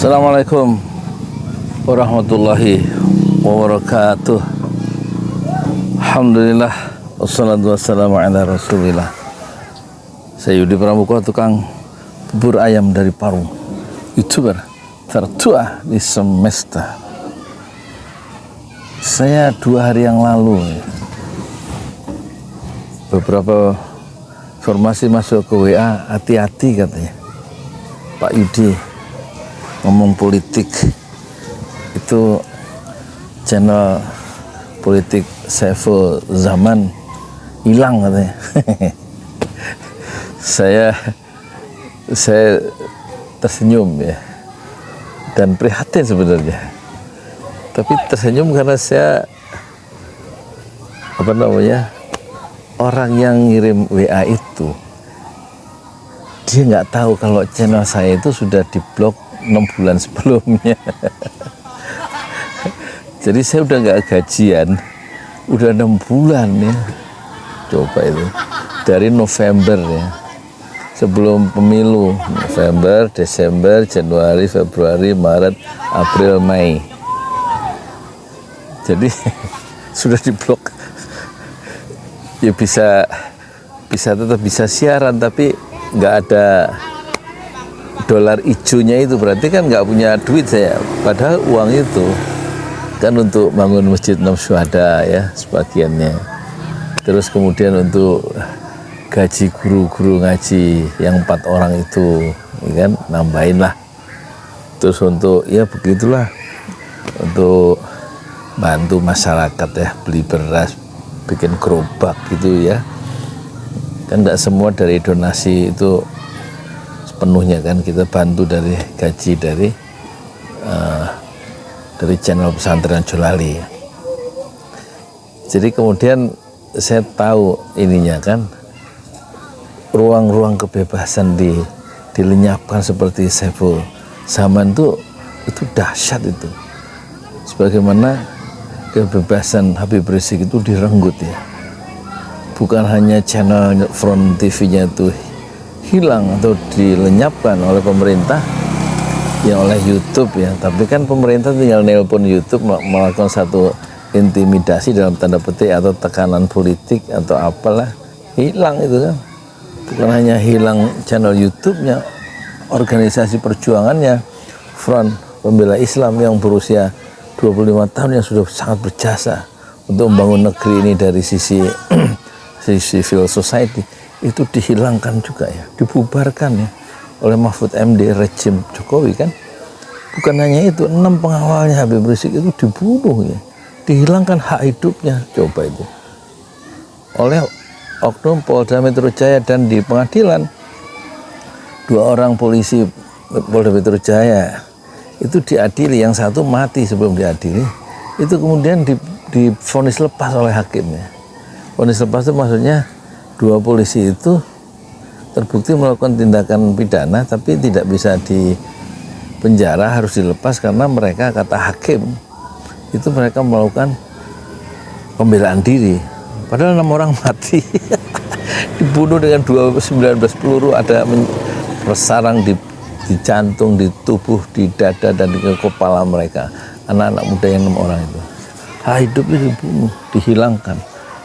Assalamualaikum warahmatullahi wabarakatuh. Alhamdulillah wassalatu wassalamu ala rasulillah. Saya Yudi Pramuka, tukang bubur ayam dari Parung, YouTuber tertua di semesta. Saya 2 hari yang lalu beberapa informasi masuk ke WA, hati-hati katanya Pak Yudi ngomong politik, itu channel politik Saiful Zaman hilang katanya. saya tersenyum ya, dan prihatin sebenarnya, tapi tersenyum karena saya orang yang ngirim WA itu dia nggak tahu kalau channel saya itu sudah diblok 6 bulan sebelumnya. Jadi saya udah nggak gajian udah 6 bulan ya, coba itu dari November ya, sebelum pemilu, November, Desember, Januari, Februari, Maret, April, Mei. Jadi sudah diblok. Ya bisa tetap bisa siaran, tapi nggak ada dolar ijonya itu, berarti kan nggak punya duit saya. Padahal uang itu kan untuk bangun masjid Enam Syuhada ya sebagiannya. Terus kemudian untuk gaji guru-guru ngaji yang 4 orang itu, ya kan, nambahin lah. Terus untuk ya begitulah, untuk bantu masyarakat ya, beli beras, bikin gerobak gitu ya. Kan nggak semua dari donasi itu sepenuhnya kan kita bantu dari gaji dari channel pesantren Jolali. Jadi kemudian saya tahu ininya kan, ruang-ruang kebebasan dilenyapkan seperti Saiful Zaman itu dahsyat itu. Sebagaimana kebebasan Habib Rizik itu direnggut ya. Bukan hanya channel Front TV-nya itu hilang atau dilenyapkan oleh pemerintah, ya oleh YouTube ya, tapi kan pemerintah tinggal nelpon YouTube melakukan satu intimidasi dalam tanda petik atau tekanan politik atau apalah, hilang itu kan. Bukan hanya hilang channel YouTube-nya, organisasi perjuangannya Front Pembela Islam yang berusia 25 tahun yang sudah sangat berjasa untuk membangun negeri ini dari sisi civil society, itu dihilangkan juga ya, dibubarkan ya oleh Mahfud MD, rejim Jokowi kan. Bukan hanya itu, 6 pengawalnya Habib Rizik itu dibunuh ya, dihilangkan hak hidupnya, coba itu oleh oknum Polda Metro Jaya. Dan di pengadilan 2 orang polisi Polda Metro Jaya itu diadili, yang satu mati sebelum diadili, itu kemudian divonis lepas oleh hakimnya. Vonis lepas itu maksudnya 2 polisi itu terbukti melakukan tindakan pidana tapi tidak bisa di penjara, harus dilepas karena mereka, kata hakim, itu mereka melakukan pembelaan diri. Padahal 6 orang mati. Dibunuh dengan 19 peluru, ada bersarang di jantung, di tubuh, di dada, dan di kepala mereka. Anak-anak muda yang 6 orang itu. Hak hidupnya dibunuh, dihilangkan.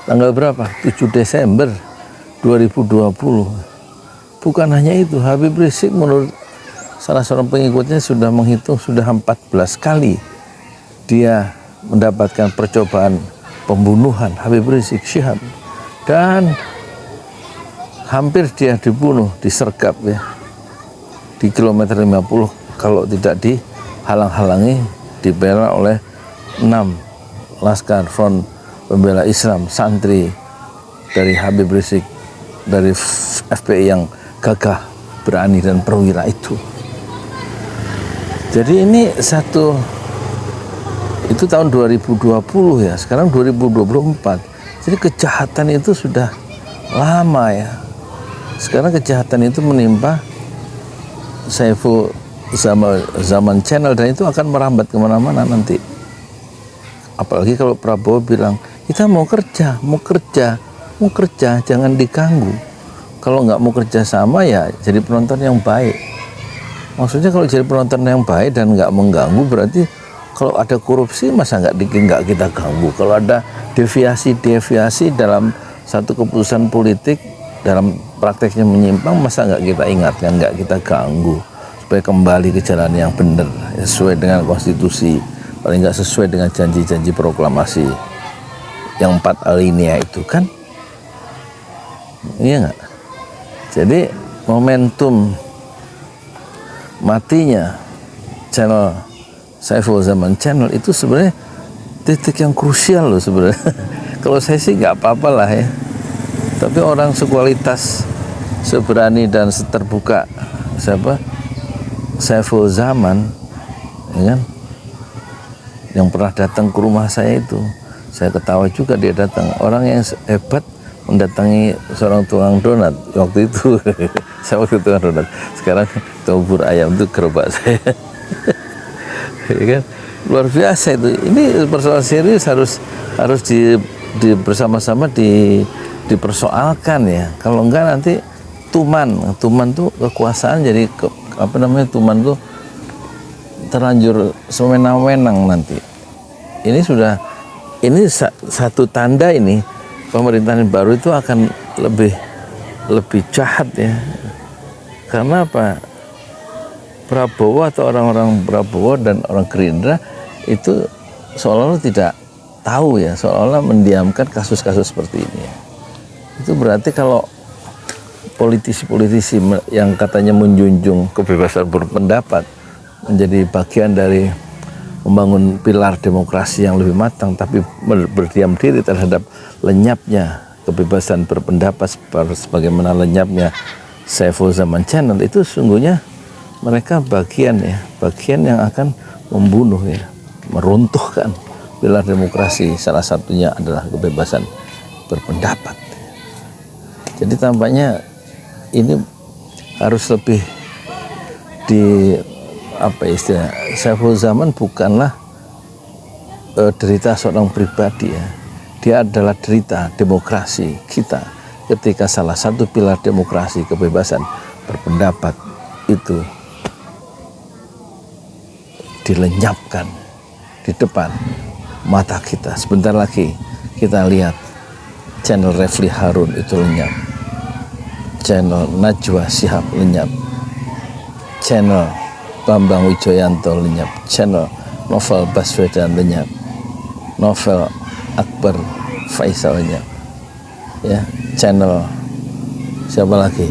Tanggal berapa? 7 Desember 2020. Bukan hanya itu, Habib Rizik menurut salah seorang pengikutnya sudah menghitung, sudah 14 kali dia mendapatkan percobaan pembunuhan Habib Rizik Syihab, dan hampir dia dibunuh, disergap ya di kilometer 50 kalau tidak dihalang-halangi, dibela oleh 6 laskar Front Pembela Islam, santri dari Habib Rizik, dari FPI yang gagah, berani, dan perwira itu. Jadi ini itu tahun 2020 ya, sekarang 2024. Jadi kejahatan itu sudah lama ya. Sekarang kejahatan itu menimpa Saiful Zaman channel, dan itu akan merambat kemana-mana nanti. Apalagi kalau Prabowo bilang, kita mau kerja, jangan diganggu. Kalau nggak mau kerja sama ya jadi penonton yang baik. Maksudnya kalau jadi penonton yang baik dan nggak mengganggu, berarti kalau ada korupsi masa nggak kita ganggu. Kalau ada deviasi dalam satu keputusan politik, dalam prakteknya menyimpang, masa nggak kita ingatkan, nggak kita ganggu supaya kembali ke jalan yang benar, sesuai dengan konstitusi, paling nggak sesuai dengan janji-janji proklamasi yang 4 alinea itu kan, iya nggak? Jadi momentum matinya channel Saiful Zaman Channel itu sebenarnya titik yang krusial loh sebenarnya. Kalau saya sih nggak apa-apa lah ya, tapi orang sekualitas, seberani dan seterbuka Saiful Zaman, ya kan, yang pernah datang ke rumah saya itu, saya ketawa juga dia datang. Orang yang hebat mendatangi seorang tukang donat waktu itu. Saya waktu tukang donat, sekarang bubur ayam itu gerobak saya. Ya kan, luar biasa itu. Ini persoalan serius, harus bersama-sama dipersoalkan ya. Kalau enggak nanti tuman tuh kekuasaan jadi tuman tuh terlanjur sewenang-wenang nanti. Ini satu tanda ini pemerintahan baru itu akan lebih jahat ya. Karena apa? Prabowo atau orang-orang Prabowo dan orang Gerindra itu seolah-olah tidak tahu ya, seolah-olah mendiamkan kasus-kasus seperti ini. Itu berarti kalau politisi-politisi yang katanya menjunjung kebebasan berpendapat menjadi bagian dari membangun pilar demokrasi yang lebih matang, tapi berdiam diri terhadap lenyapnya kebebasan berpendapat sebagaimana lenyapnya Saiful Zaman Channel, itu sungguhnya mereka bagian yang akan membunuh ya, meruntuhkan pilar demokrasi. Salah satunya adalah kebebasan berpendapat. Jadi tampaknya ini harus lebih Saiful Zaman bukanlah derita seorang pribadi ya. Dia adalah derita demokrasi kita ketika salah satu pilar demokrasi, kebebasan berpendapat itu dilenyapkan di depan mata kita. Sebentar lagi kita lihat channel Refli Harun itu lenyap, channel Najwa Shihab lenyap, channel Bambang Wijoyanto lenyap, channel Novel Baswedan lenyap, Novel Akbar Faisal lenyap, ya, channel siapa lagi,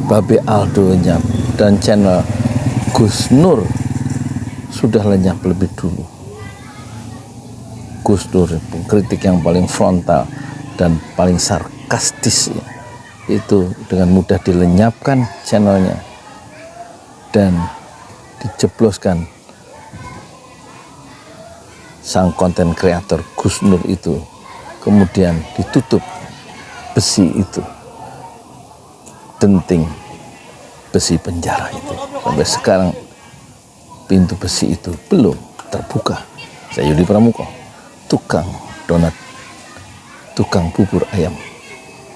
Babe Aldo lenyap, dan channel Gus Nur sudah lenyap lebih dulu. Gus Nur, kritik yang paling frontal dan paling sarkastis ya, itu dengan mudah dilenyapkan channelnya dan dijebloskan sang konten kreator Gus Nur itu, kemudian ditutup besi itu, denting besi penjara itu. Sampai sekarang pintu besi itu belum terbuka. Saya Yudi Pramuko, tukang donat, tukang bubur ayam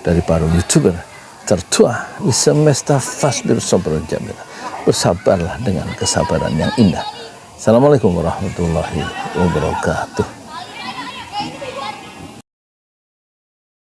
dari para YouTuber tertua di semesta fasbir sabran jamila. Bersabarlah dengan kesabaran yang indah. Assalamualaikum warahmatullahi wabarakatuh.